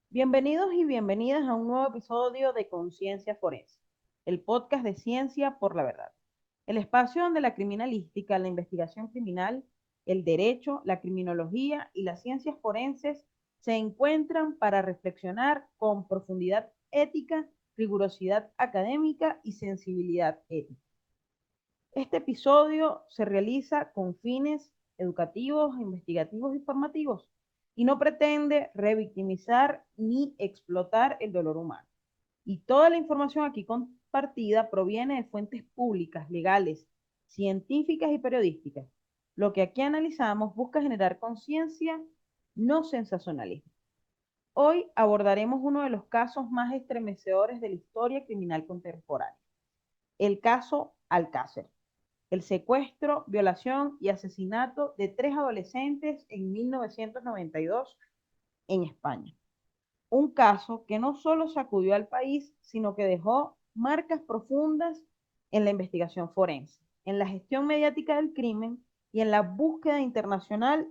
Bienvenidos y bienvenidas a un nuevo episodio de Conciencia Forense, el podcast de Ciencia por la Verdad. El espacio donde la criminalística, la investigación criminal, el derecho, la criminología y las ciencias forenses se encuentran para reflexionar con profundidad ética, rigurosidad académica y sensibilidad ética. Este episodio se realiza con fines educativos, investigativos y formativos y no pretende revictimizar ni explotar el dolor humano. Y toda la información aquí compartida proviene de fuentes públicas, legales, científicas y periodísticas. Lo que aquí analizamos busca generar conciencia, no sensacionalismo. Hoy abordaremos uno de los casos más estremecedores de la historia criminal contemporánea, el caso Alcácer, el secuestro, violación y asesinato de tres adolescentes en 1992 en España. Un caso que no solo sacudió al país, sino que dejó marcas profundas en la investigación forense, en la gestión mediática del crimen y en la búsqueda internacional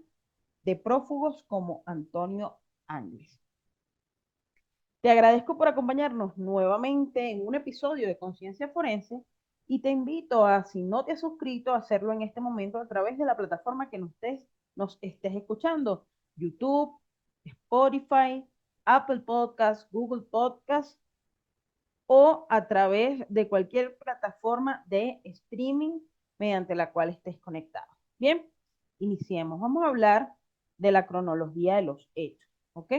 de prófugos como Antonio Ángeles. Te agradezco por acompañarnos nuevamente en un episodio de Conciencia Forense y te invito a, si no te has suscrito, a hacerlo en este momento a través de la plataforma que nos estés escuchando: YouTube, Spotify, Apple Podcasts, Google Podcasts o a través de cualquier plataforma de streaming mediante la cual estés conectado. Bien, iniciemos. Vamos a hablar de la cronología de los hechos, ¿ok?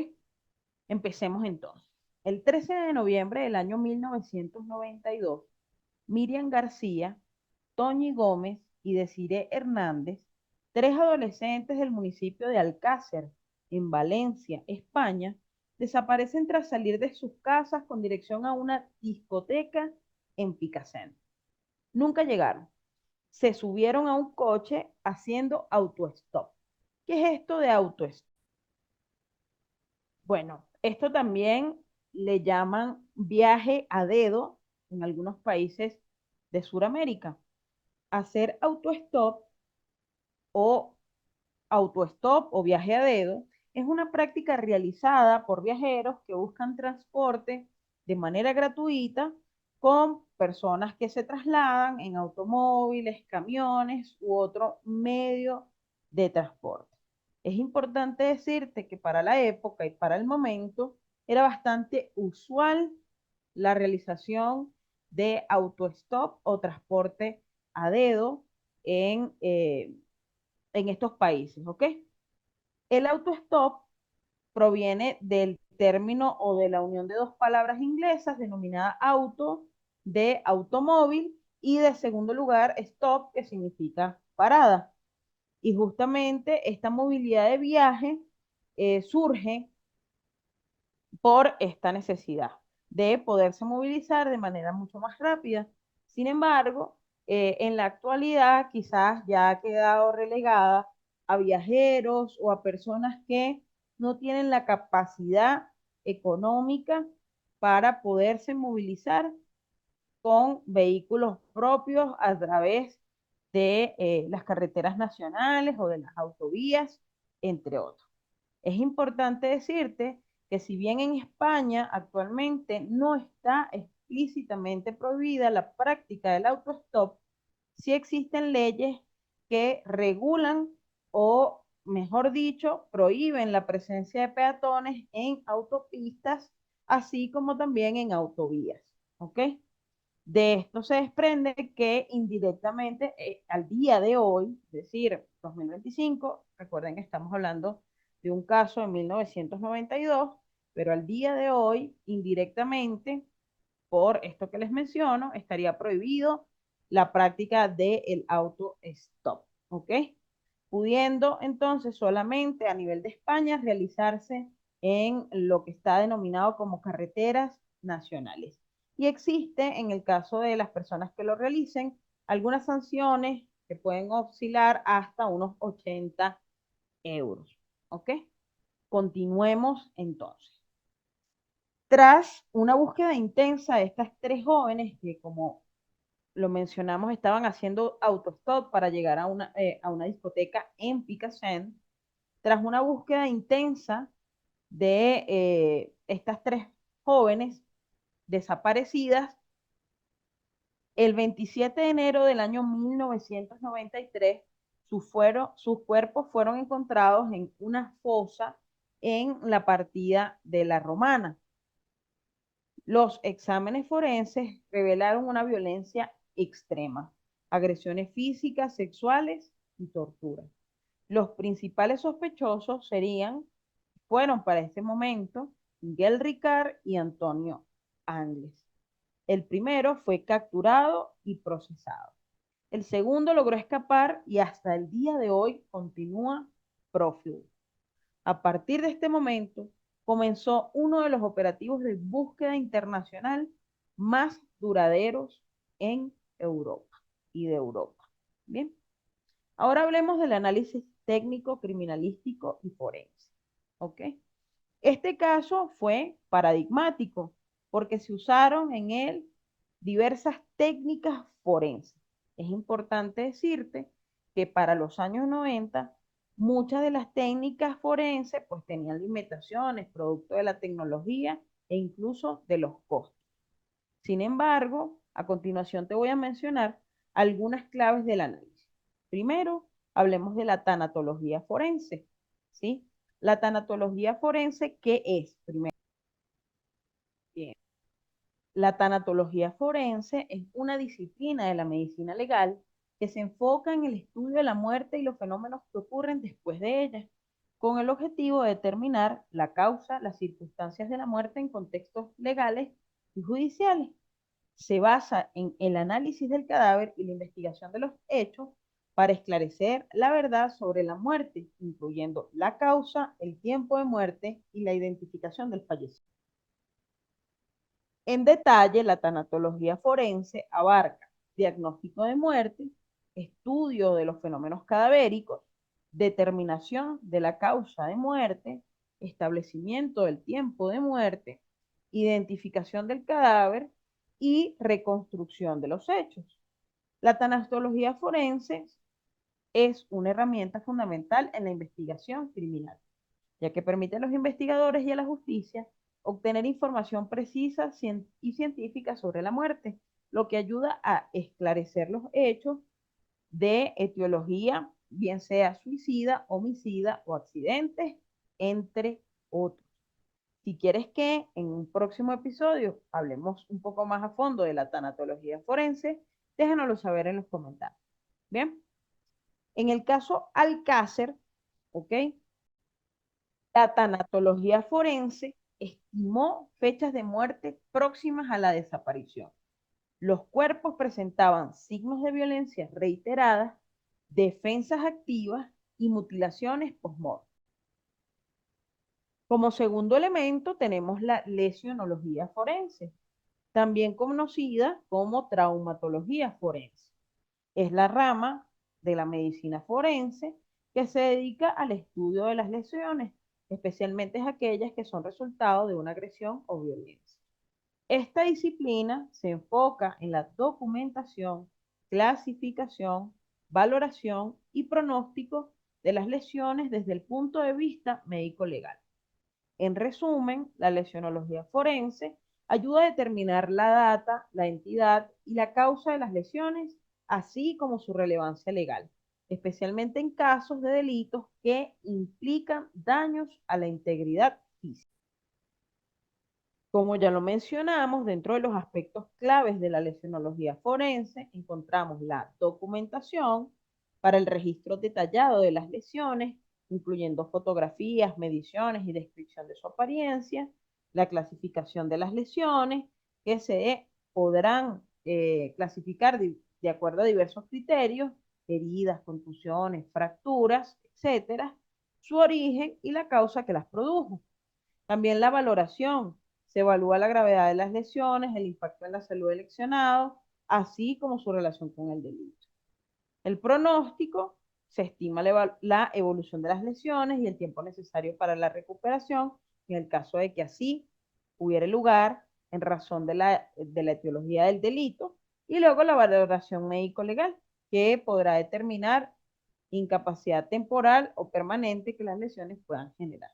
Empecemos entonces. El 13 de noviembre del año 1992, Miriam García, Toñi Gómez y Desiree Hernández, tres adolescentes del municipio de Alcácer, en Valencia, España, desaparecen tras salir de sus casas con dirección a una discoteca en Picassent. Nunca llegaron. Se subieron a un coche haciendo autostop. ¿Qué es esto de autostop? Bueno, esto también le llaman viaje a dedo en algunos países de Sudamérica. Hacer o autostop o viaje a dedo es una práctica realizada por viajeros que buscan transporte de manera gratuita con personas que se trasladan en automóviles, camiones u otro medio de transporte. Es importante decirte que para la época y para el momento era bastante usual la realización de autostop o transporte a dedo en estos países, ¿ok? El autostop proviene del término o de la unión de dos palabras inglesas denominada auto, de automóvil, y de segundo lugar, stop, que significa parada. Y justamente esta movilidad de viaje surge por esta necesidad de poderse movilizar de manera mucho más rápida. Sin embargo, en la actualidad quizás ya ha quedado relegada a viajeros o a personas que no tienen la capacidad económica para poderse movilizar con vehículos propios a través de las carreteras nacionales o de las autovías, entre otros. Es importante decirte que si bien en España actualmente no está explícitamente prohibida la práctica del autostop, sí existen leyes que regulan o, mejor dicho, prohíben la presencia de peatones en autopistas, así como también en autovías. ¿Ok? De esto se desprende que indirectamente al día de hoy, es decir, 2025, recuerden que estamos hablando de un caso de 1992, pero al día de hoy, indirectamente, por esto que les menciono, estaría prohibido la práctica del auto-stop, ¿ok? Pudiendo entonces solamente a nivel de España realizarse en lo que está denominado como carreteras nacionales. Y existe, en el caso de las personas que lo realicen, algunas sanciones que pueden oscilar hasta unos 80 euros. ¿Ok? Continuemos entonces. Tras una búsqueda intensa de estas tres jóvenes que, como lo mencionamos, estaban haciendo autostop para llegar a una discoteca en Picassent, tras una búsqueda intensa de estas tres jóvenes desaparecidas. El 27 de enero del año 1993, sus cuerpos fueron encontrados en una fosa en la partida de La Romana. Los exámenes forenses revelaron una violencia extrema, agresiones físicas, sexuales y tortura. Los principales sospechosos fueron para ese momento Miguel Ricard y Antonio Angles. El primero fue capturado y procesado. El segundo logró escapar y hasta el día de hoy continúa prófugo. A partir de este momento comenzó uno de los operativos de búsqueda internacional más duraderos en Europa y de Europa. Bien, ahora hablemos del análisis técnico, criminalístico y forense. ¿Ok? Este caso fue paradigmático porque se usaron en él diversas técnicas forenses. Es importante decirte que para los años 90 muchas de las técnicas forenses pues tenían limitaciones, producto de la tecnología e incluso de los costos. Sin embargo, a continuación te voy a mencionar algunas claves del análisis. Primero, hablemos de la tanatología forense, ¿sí? La tanatología forense, ¿qué es? Primero, bien. La tanatología forense es una disciplina de la medicina legal que se enfoca en el estudio de la muerte y los fenómenos que ocurren después de ella, con el objetivo de determinar la causa, las circunstancias de la muerte en contextos legales y judiciales. Se basa en el análisis del cadáver y la investigación de los hechos para esclarecer la verdad sobre la muerte, incluyendo la causa, el tiempo de muerte y la identificación del fallecido. En detalle, la tanatología forense abarca diagnóstico de muerte, estudio de los fenómenos cadavéricos, determinación de la causa de muerte, establecimiento del tiempo de muerte, identificación del cadáver y reconstrucción de los hechos. La tanatología forense es una herramienta fundamental en la investigación criminal, ya que permite a los investigadores y a la justicia obtener información precisa y científica sobre la muerte, lo que ayuda a esclarecer los hechos de etiología, bien sea suicida, homicida o accidentes, entre otros. Si quieres que en un próximo episodio hablemos un poco más a fondo de la tanatología forense, déjanoslo saber en los comentarios. Bien, en el caso Alcácer, ¿ok? La tanatología forense estimó fechas de muerte próximas a la desaparición. Los cuerpos presentaban signos de violencia reiteradas, defensas activas y mutilaciones post-mortem. Como segundo elemento tenemos la lesionología forense, también conocida como traumatología forense. Es la rama de la medicina forense que se dedica al estudio de las lesiones, especialmente aquellas que son resultado de una agresión o violencia. Esta disciplina se enfoca en la documentación, clasificación, valoración y pronóstico de las lesiones desde el punto de vista médico-legal. En resumen, la lesionología forense ayuda a determinar la data, la entidad y la causa de las lesiones, así como su relevancia legal, especialmente en casos de delitos que implican daños a la integridad física. Como ya lo mencionamos, dentro de los aspectos claves de la lesionología forense encontramos la documentación para el registro detallado de las lesiones, incluyendo fotografías, mediciones y descripción de su apariencia, la clasificación de las lesiones, que se podrán clasificar de acuerdo a diversos criterios, heridas, contusiones, fracturas, etcétera, su origen y la causa que las produjo. También la valoración. Se evalúa la gravedad de las lesiones, el impacto en la salud del lesionado, así como su relación con el delito. El pronóstico. Se estima la evolución de las lesiones y el tiempo necesario para la recuperación en el caso de que así hubiera lugar en razón de la etiología del delito. Y luego la valoración médico-legal, que podrá determinar incapacidad temporal o permanente que las lesiones puedan generar.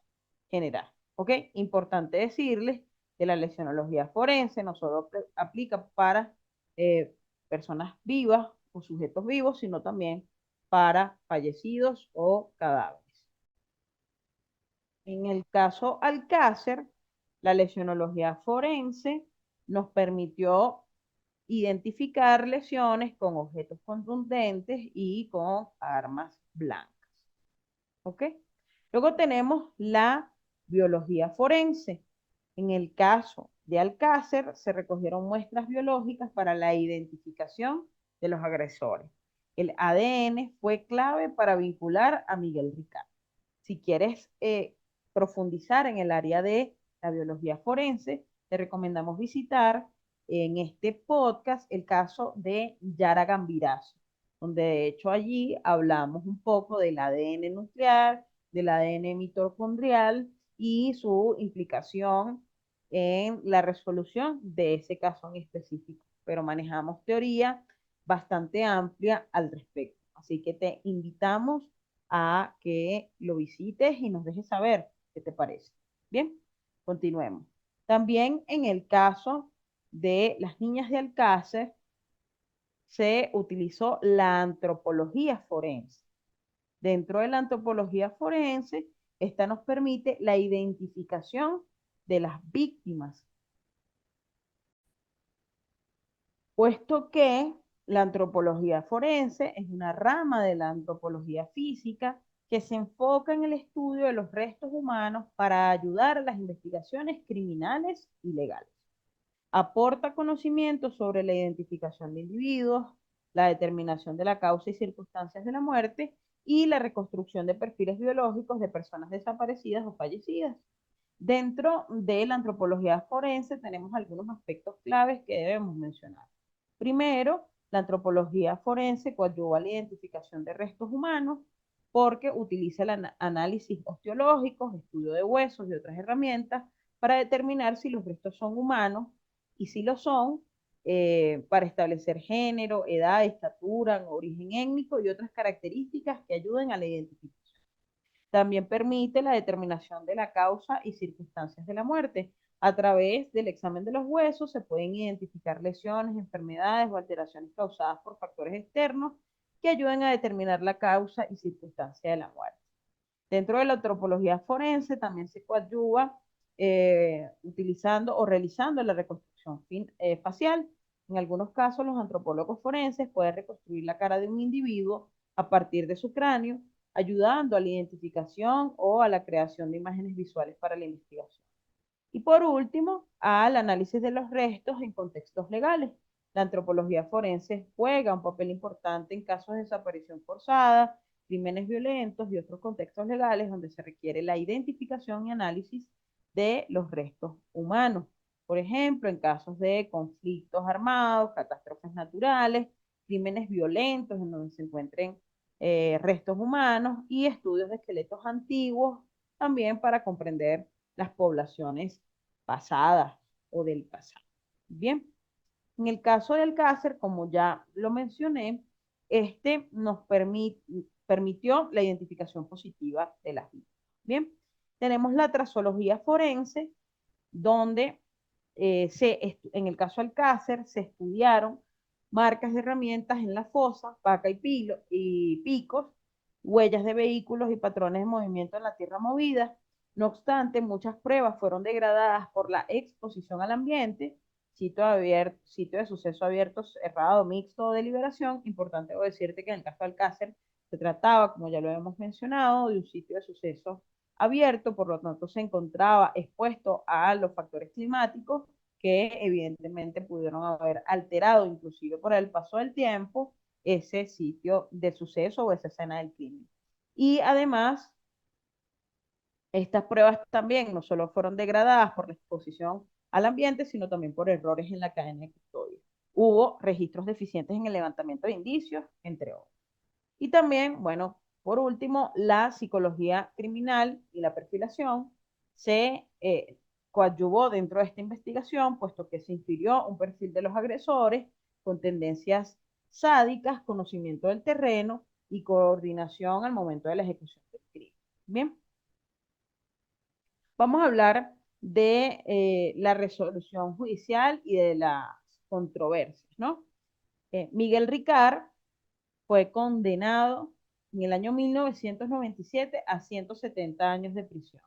¿Ok? Importante decirles que la lesionología forense no solo aplica para eh, personas vivas o sujetos vivos, sino también para fallecidos o cadáveres. En el caso Alcácer, la lesionología forense nos permitió identificar lesiones con objetos contundentes y con armas blancas. ¿Ok? Luego tenemos la biología forense. En el caso de Alcácer, se recogieron muestras biológicas para la identificación de los agresores. El ADN fue clave para vincular a Miguel Ricard. Si quieres profundizar en el área de la biología forense, te recomendamos visitar en este podcast el caso de Yara Gambirazo, donde de hecho allí hablamos un poco del ADN nuclear, del ADN mitocondrial y su implicación en la resolución de ese caso en específico. Pero manejamos teoría bastante amplia al respecto. Así que te invitamos a que lo visites y nos dejes saber qué te parece. Bien, continuemos. También en el caso de las niñas de Alcácer, se utilizó la antropología forense. Dentro de la antropología forense, esta nos permite la identificación de las víctimas, puesto que la antropología forense es una rama de la antropología física que se enfoca en el estudio de los restos humanos para ayudar a las investigaciones criminales y legales. Aporta conocimientos sobre la identificación de individuos, la determinación de la causa y circunstancias de la muerte y la reconstrucción de perfiles biológicos de personas desaparecidas o fallecidas. Dentro de la antropología forense tenemos algunos aspectos claves que debemos mencionar. Primero, la antropología forense coadyuva a la identificación de restos humanos porque utiliza el análisis osteológico, estudio de huesos y otras herramientas para determinar si los restos son humanos y si lo son, para establecer género, edad, estatura, origen étnico y otras características que ayuden a la identificación. También permite la determinación de la causa y circunstancias de la muerte. A través del examen de los huesos se pueden identificar lesiones, enfermedades o alteraciones causadas por factores externos que ayuden a determinar la causa y circunstancia de la muerte. Dentro de la antropología forense también se coadyuva utilizando o realizando la reconstrucción facial. En algunos casos, los antropólogos forenses pueden reconstruir la cara de un individuo a partir de su cráneo, ayudando a la identificación o a la creación de imágenes visuales para la investigación. Y por último, al análisis de los restos en contextos legales. La antropología forense juega un papel importante en casos de desaparición forzada, crímenes violentos y otros contextos legales donde se requiere la identificación y análisis de los restos humanos. Por ejemplo, en casos de conflictos armados, catástrofes naturales, crímenes violentos en donde se encuentren restos humanos y estudios de esqueletos antiguos también para comprender las poblaciones pasadas o del pasado. Bien, en el caso del Alcácer, como ya lo mencioné, este nos permitió la identificación positiva de las víctimas. Bien, tenemos la trazología forense, donde en el caso Alcácer se estudiaron marcas de herramientas en la fosa, paca y picos, huellas de vehículos y patrones de movimiento en la tierra movida. No obstante, muchas pruebas fueron degradadas por la exposición al ambiente, sitio de suceso abierto, cerrado, mixto o de liberación. Importante decirte que en el caso de Alcácer se trataba, como ya lo hemos mencionado, de un sitio de suceso abierto, por lo tanto se encontraba expuesto a los factores climáticos que evidentemente pudieron haber alterado, inclusive por el paso del tiempo, ese sitio de suceso o esa escena del crimen. Y además, estas pruebas también no solo fueron degradadas por la exposición al ambiente, sino también por errores en la cadena de custodia. Hubo registros deficientes en el levantamiento de indicios, entre otros. Y también, bueno, por último, la psicología criminal y la perfilación se coadyuvó dentro de esta investigación, puesto que se infirió un perfil de los agresores con tendencias sádicas, conocimiento del terreno y coordinación al momento de la ejecución del crimen. Bien. Vamos a hablar de la resolución judicial y de las controversias, ¿no? Miguel Ricard fue condenado en el año 1997 a 170 años de prisión.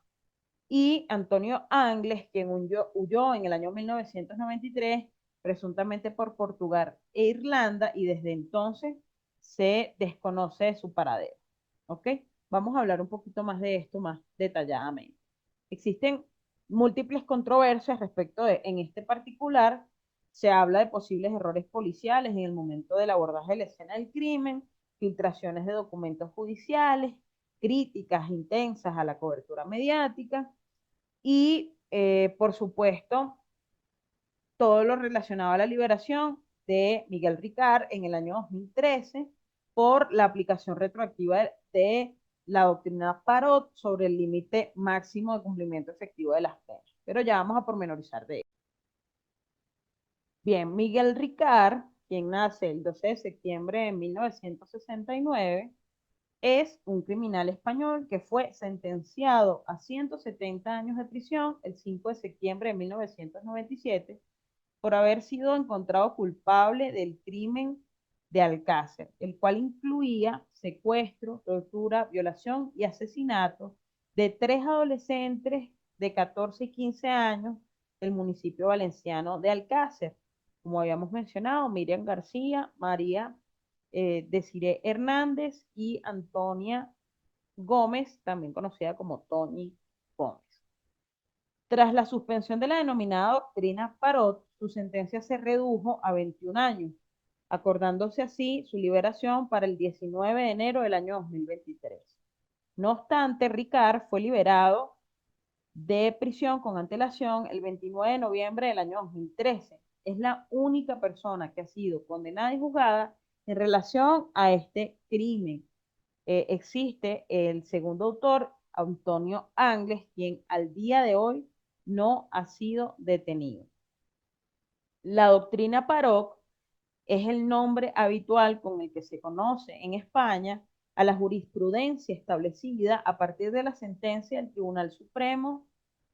Y Antonio Angles, quien huyó en el año 1993, presuntamente por Portugal e Irlanda, y desde entonces se desconoce de su paradero. ¿Ok? Vamos a hablar un poquito más de esto más detalladamente. Existen múltiples controversias respecto en este particular. Se habla de posibles errores policiales en el momento del abordaje de la escena del crimen, filtraciones de documentos judiciales, críticas intensas a la cobertura mediática y, por supuesto, todo lo relacionado a la liberación de Miguel Ricard en el año 2013 por la aplicación retroactiva de la doctrina Parot sobre el límite máximo de cumplimiento efectivo de las penas. Pero ya vamos a pormenorizar de ello. Bien, Miguel Ricard, quien nace el 12 de septiembre de 1969, es un criminal español que fue sentenciado a 170 años de prisión el 5 de septiembre de 1997 por haber sido encontrado culpable del crimen de Alcácer, el cual incluía secuestro, tortura, violación y asesinato de 3 adolescentes de 14 y 15 años del municipio valenciano de Alcácer. Como habíamos mencionado, Miriam García, María Desiree Hernández y Antonia Gómez, también conocida como Tony Gómez. Tras la suspensión de la denominada doctrina Parot, su sentencia se redujo a 21 años, acordándose así su liberación para el 19 de enero del año 2023. No obstante, Ricard fue liberado de prisión con antelación el 29 de noviembre del año 2013. Es la única persona que ha sido condenada y juzgada en relación a este crimen. Existe el segundo autor, Antonio Angles, quien al día de hoy no ha sido detenido. La doctrina Parot es el nombre habitual con el que se conoce en España a la jurisprudencia establecida a partir de la sentencia del Tribunal Supremo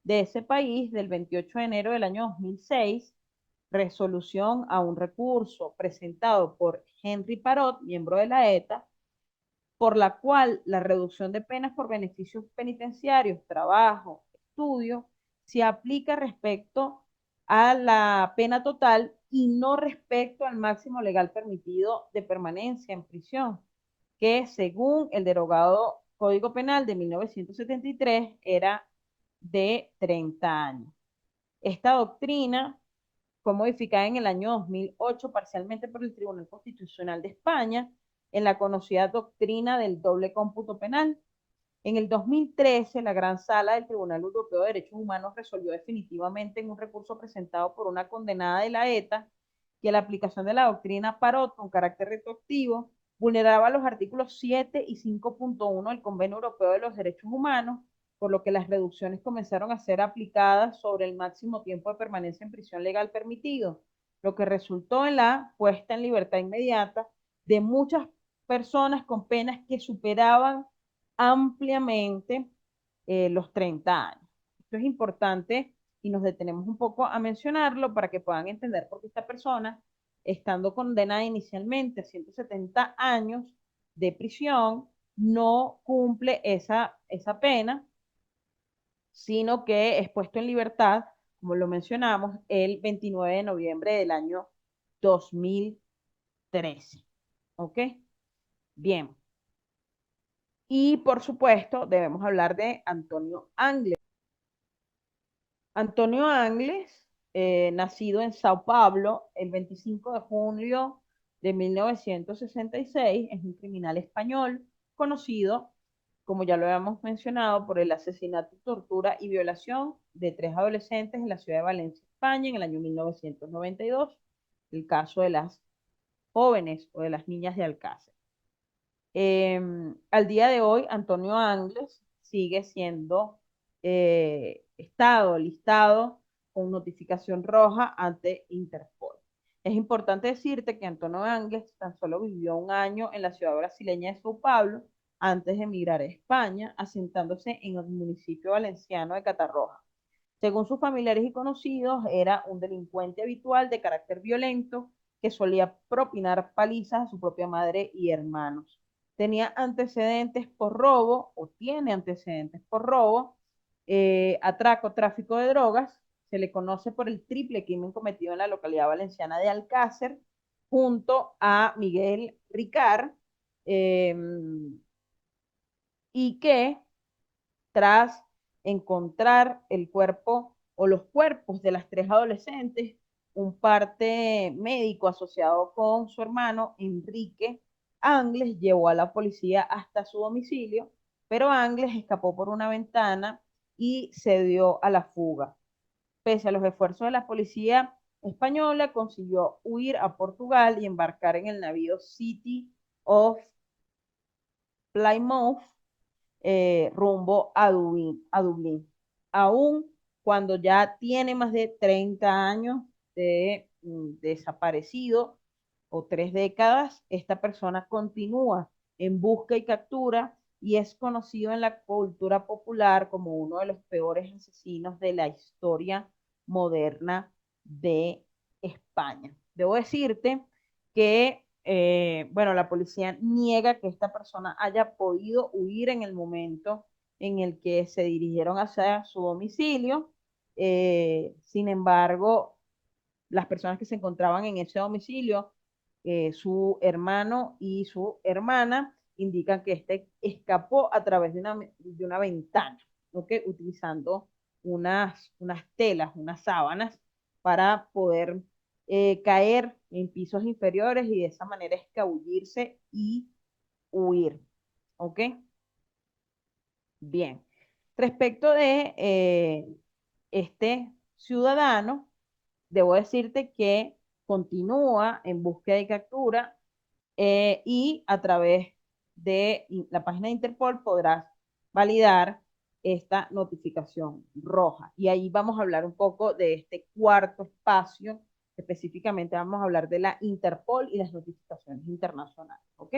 de ese país del 28 de enero del año 2006, resolución a un recurso presentado por Henry Parot, miembro de la ETA, por la cual la reducción de penas por beneficios penitenciarios, trabajo, estudio, se aplica respecto a la pena total y no respecto al máximo legal permitido de permanencia en prisión, que según el derogado Código Penal de 1973 era de 30 años. Esta doctrina fue modificada en el año 2008 parcialmente por el Tribunal Constitucional de España en la conocida doctrina del doble cómputo penal. En el 2013, la Gran Sala del Tribunal Europeo de Derechos Humanos resolvió definitivamente en un recurso presentado por una condenada de la ETA que la aplicación de la doctrina Parot con carácter retroactivo vulneraba los artículos 7 y 5.1 del Convenio Europeo de los Derechos Humanos, por lo que las reducciones comenzaron a ser aplicadas sobre el máximo tiempo de permanencia en prisión legal permitido, lo que resultó en la puesta en libertad inmediata de muchas personas con penas que superaban ampliamente los 30 años. Esto es importante y nos detenemos un poco a mencionarlo para que puedan entender por qué esta persona, estando condenada inicialmente a 170 años de prisión, no cumple esa pena, sino que es puesto en libertad, como lo mencionamos, el 29 de noviembre del año 2013. ¿Ok? Bien. Y por supuesto, debemos hablar de Antonio Angles. Antonio Angles, nacido en Sao Paulo el 25 de julio de 1966, es un criminal español conocido, como ya lo habíamos mencionado, por el asesinato, tortura y violación de 3 adolescentes en la ciudad de Valencia, España, en el año 1992, el caso de las jóvenes o de las niñas de Alcácer. Al día de hoy, Antonio Angles sigue siendo listado con notificación roja ante Interpol. Es importante decirte que Antonio Angles tan solo vivió un año en la ciudad brasileña de Sao Paulo antes de emigrar a España, asentándose en el municipio valenciano de Catarroja. Según sus familiares y conocidos, era un delincuente habitual de carácter violento que solía propinar palizas a su propia madre y hermanos. Tenía antecedentes por robo, o tiene antecedentes por robo, atraco, tráfico de drogas. Se le conoce por el triple crimen cometido en la localidad valenciana de Alcácer, junto a Miguel Ricard, eh, y que tras encontrar el cuerpo o los cuerpos de las tres adolescentes, un parte médico asociado con su hermano Enrique Angles llevó a la policía hasta su domicilio, pero Angles escapó por una ventana y se dio a la fuga. Pese a los esfuerzos de la policía española, consiguió huir a Portugal y embarcar en el navío City of Plymouth, rumbo a Dublín, aún cuando ya tiene más de 30 años de desaparecido o 3 décadas. Esta persona continúa en busca y captura y es conocido en la cultura popular como uno de los peores asesinos de la historia moderna de España. Debo decirte que, bueno, la policía niega que esta persona haya podido huir en el momento en el que se dirigieron hacia su domicilio. Sin embargo, las personas que se encontraban en ese domicilio, su hermano y su hermana, indican que este escapó a través de una ventana, ¿ok? Utilizando unas telas, unas sábanas, para poder caer en pisos inferiores y de esa manera escabullirse y huir, ¿ok? Bien. Respecto de este ciudadano, debo decirte que continúa en búsqueda y captura, y a través de la página de Interpol podrás validar esta notificación roja. Y ahí vamos a hablar un poco de este cuarto espacio. Específicamente vamos a hablar de la Interpol y las notificaciones internacionales. ¿Ok?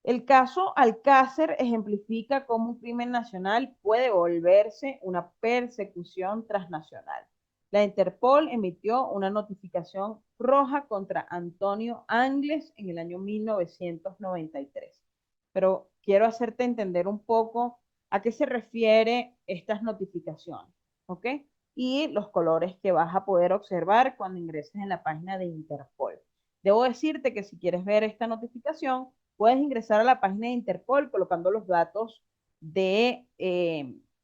El caso Alcácer ejemplifica cómo un crimen nacional puede volverse una persecución transnacional. La Interpol emitió una notificación roja contra Antonio Angles en el año 1993. Pero quiero hacerte entender un poco a qué se refiere estas notificaciones, ¿ok? Y los colores que vas a poder observar cuando ingreses en la página de Interpol. Debo decirte que si quieres ver esta notificación, puedes ingresar a la página de Interpol colocando los datos de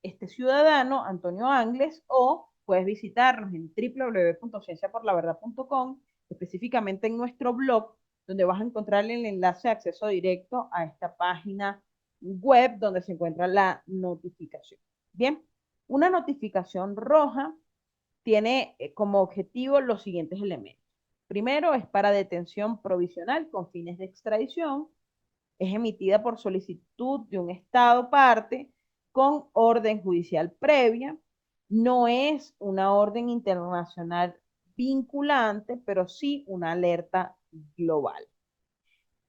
este ciudadano, Antonio Angles, o puedes visitarnos en www.cienciaporlaverdad.com, específicamente en nuestro blog, donde vas a encontrar el enlace de acceso directo a esta página web donde se encuentra la notificación. Bien, una notificación roja tiene como objetivo los siguientes elementos. Primero, es para detención provisional con fines de extradición. Es emitida por solicitud de un Estado parte con orden judicial previa. No es una orden internacional vinculante, pero sí una alerta global.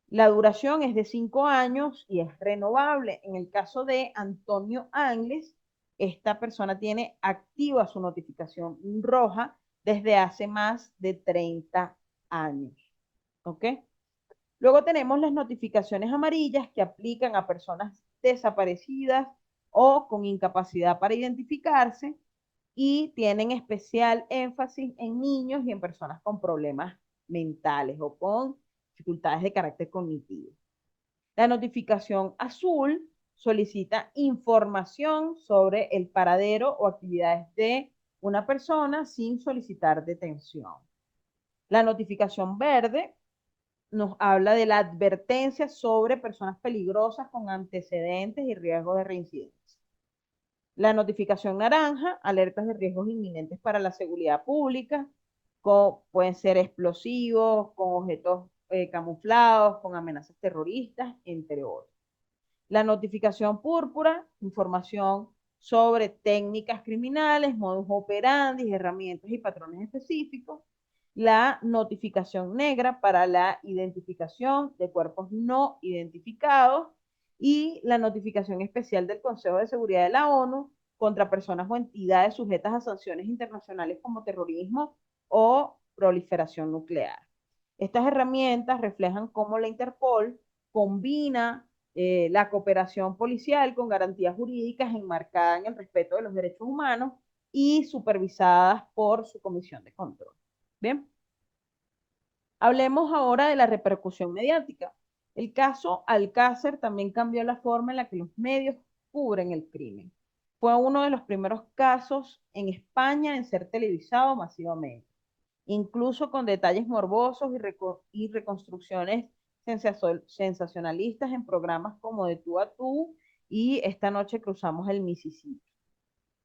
La duración es de 5 años y es renovable. En el caso de Antonio Angles, esta persona tiene activa su notificación roja desde hace más de 30 años. ¿Ok? Luego tenemos las notificaciones amarillas que aplican a personas desaparecidas o con incapacidad para identificarse y tienen especial énfasis en niños y en personas con problemas mentales o con dificultades de carácter cognitivo. La notificación azul solicita información sobre el paradero o actividades de una persona sin solicitar detención. La notificación verde nos habla de la advertencia sobre personas peligrosas con antecedentes y riesgos de reincidencia. La notificación naranja, alertas de riesgos inminentes para la seguridad pública, pueden ser explosivos, con objetos camuflados, con amenazas terroristas, entre otros. La notificación púrpura, información sobre técnicas criminales, modus operandi, herramientas y patrones específicos. La notificación negra para la identificación de cuerpos no identificados. y la notificación especial del Consejo de Seguridad de la ONU contra personas o entidades sujetas a sanciones internacionales como terrorismo o proliferación nuclear. Estas herramientas reflejan cómo la Interpol combina la cooperación policial con garantías jurídicas enmarcadas en el respeto de los derechos humanos y supervisadas por su comisión de control. Bien, hablemos ahora de la repercusión mediática. El caso Alcácer también cambió la forma en la que los medios cubren el crimen. Fue uno de los primeros casos en España en ser televisado masivamente, incluso con detalles morbosos y reconstrucciones sensacionalistas en programas como De tú a tú y Esta noche cruzamos el Mississippi.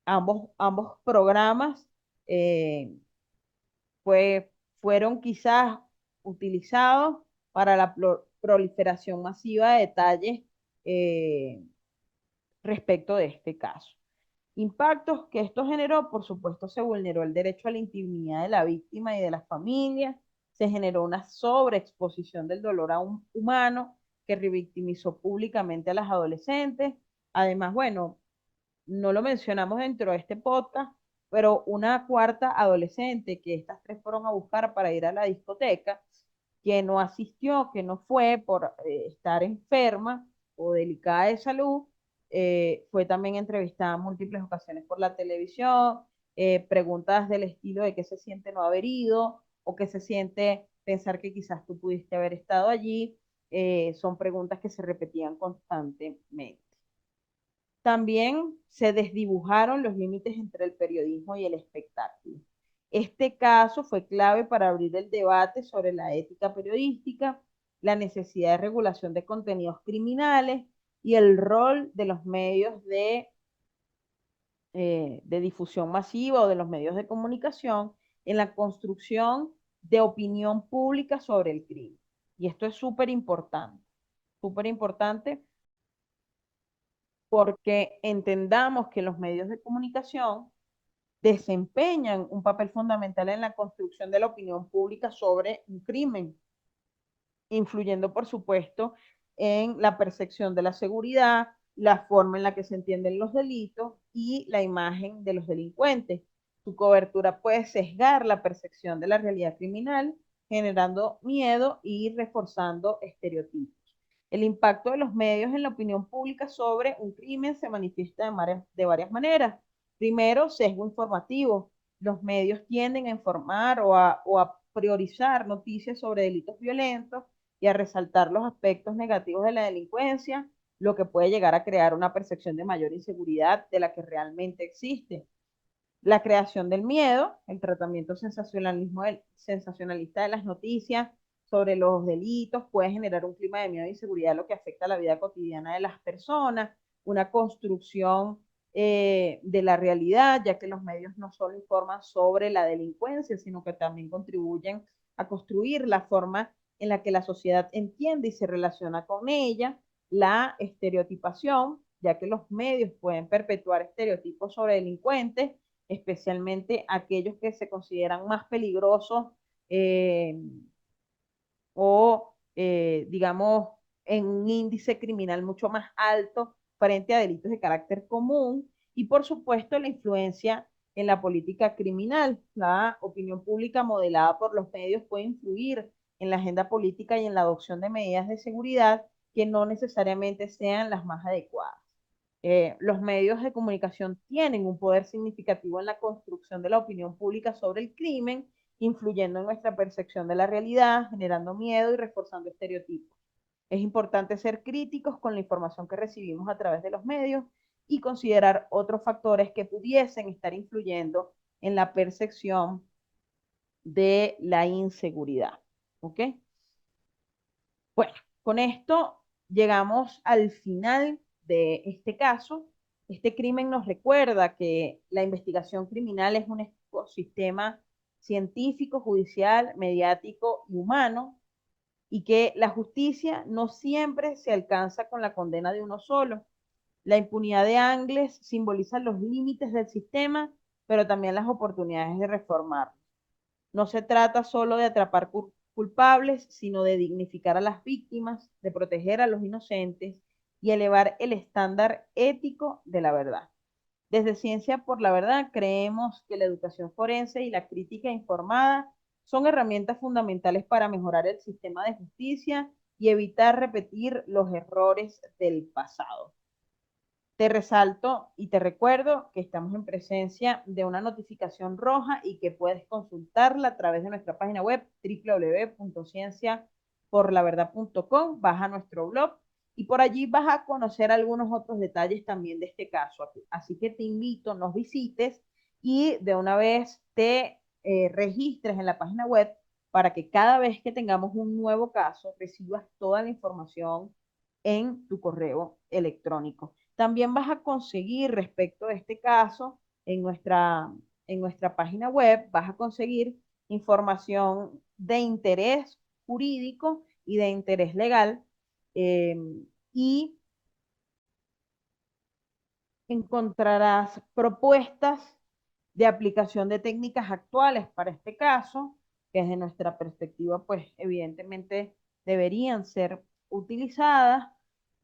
Ambos programas eh, fue, fueron quizás utilizados para la proliferación masiva de detalles eh, respecto de este caso. Impactos que esto generó, por supuesto, se vulneró el derecho a la intimidad de la víctima y de las familias, se generó una sobreexposición del dolor humano que revictimizó públicamente a las adolescentes. Además, bueno, no lo mencionamos dentro de este podcast, pero una cuarta adolescente que estas tres fueron a buscar para ir a la discoteca, que no asistió, que no fue por estar enferma o delicada de salud, fue también entrevistada en múltiples ocasiones por la televisión, preguntas del estilo de qué se siente no haber ido o qué se siente pensar que quizás tú pudiste haber estado allí, son preguntas que se repetían constantemente. También se desdibujaron los límites entre el periodismo y el espectáculo. Este caso fue clave para abrir el debate sobre la ética periodística, la necesidad de regulación de contenidos criminales y el rol de los medios de difusión masiva o de los medios de comunicación en la construcción de opinión pública sobre el crimen. Y esto es súper importante porque entendamos que los medios de comunicación desempeñan un papel fundamental en la construcción de la opinión pública sobre un crimen, influyendo, por supuesto, en la percepción de la seguridad, la forma en la que se entienden los delitos y la imagen de los delincuentes. Su cobertura puede sesgar la percepción de la realidad criminal, generando miedo y reforzando estereotipos. El impacto de los medios en la opinión pública sobre un crimen se manifiesta de varias maneras. Primero, sesgo informativo. Los medios tienden a informar o a priorizar noticias sobre delitos violentos y a resaltar los aspectos negativos de la delincuencia, lo que puede llegar a crear una percepción de mayor inseguridad de la que realmente existe. La creación del miedo, el tratamiento sensacionalista de las noticias sobre los delitos puede generar un clima de miedo e inseguridad, lo que afecta a la vida cotidiana de las personas, una construcción de la realidad, ya que los medios no solo informan sobre la delincuencia, sino que también contribuyen a construir la forma en la que la sociedad entiende y se relaciona con ella, la estereotipación, ya que los medios pueden perpetuar estereotipos sobre delincuentes, especialmente aquellos que se consideran más peligrosos eh, digamos, en un índice criminal mucho más alto frente a delitos de carácter común y, por supuesto, la influencia en la política criminal. La opinión pública modelada por los medios puede influir en la agenda política y en la adopción de medidas de seguridad que no necesariamente sean las más adecuadas. Los medios de comunicación tienen un poder significativo en la construcción de la opinión pública sobre el crimen, influyendo en nuestra percepción de la realidad, generando miedo y reforzando estereotipos. Es importante ser críticos con la información que recibimos a través de los medios y considerar otros factores que pudiesen estar influyendo en la percepción de la inseguridad. ¿Ok? Bueno, con esto llegamos al final de este caso. Este crimen nos recuerda que la investigación criminal es un ecosistema científico, judicial, mediático y humano, y que la justicia no siempre se alcanza con la condena de uno solo. La impunidad de Angles simboliza los límites del sistema, pero también las oportunidades de reformar. No se trata solo de atrapar culpables, sino de dignificar a las víctimas, de proteger a los inocentes y elevar el estándar ético de la verdad. Desde Ciencia por la Verdad creemos que la educación forense y la crítica informada son herramientas fundamentales para mejorar el sistema de justicia y evitar repetir los errores del pasado. Te resalto y te recuerdo que estamos en presencia de una notificación roja y que puedes consultarla a través de nuestra página web www.cienciaporlaverdad.com. Vas a nuestro blog y por allí vas a conocer algunos otros detalles también de este caso. Así que te invito, nos visites y de una vez te registres en la página web para que cada vez que tengamos un nuevo caso recibas toda la información en tu correo electrónico. También vas a conseguir respecto de este caso en nuestra página web, vas a conseguir información de interés jurídico y de interés legal eh, y encontrarás propuestas de aplicación de técnicas actuales para este caso, que desde nuestra perspectiva, pues evidentemente deberían ser utilizadas.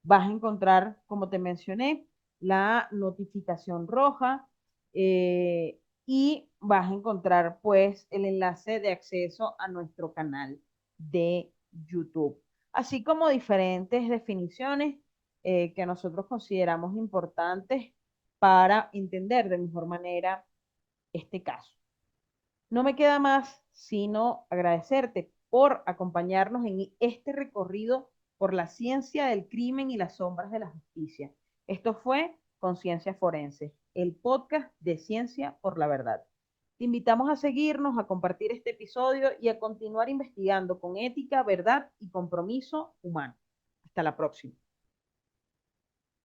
Vas a encontrar, como te mencioné, la notificación roja y vas a encontrar pues el enlace de acceso a nuestro canal de YouTube, así como diferentes definiciones que nosotros consideramos importantes para entender de mejor manera este caso. No me queda más sino agradecerte por acompañarnos en este recorrido por la ciencia del crimen y las sombras de la justicia. Esto fue Conciencia Forense, el podcast de Ciencia por la Verdad. Te invitamos a seguirnos, a compartir este episodio y a continuar investigando con ética, verdad y compromiso humano. Hasta la próxima.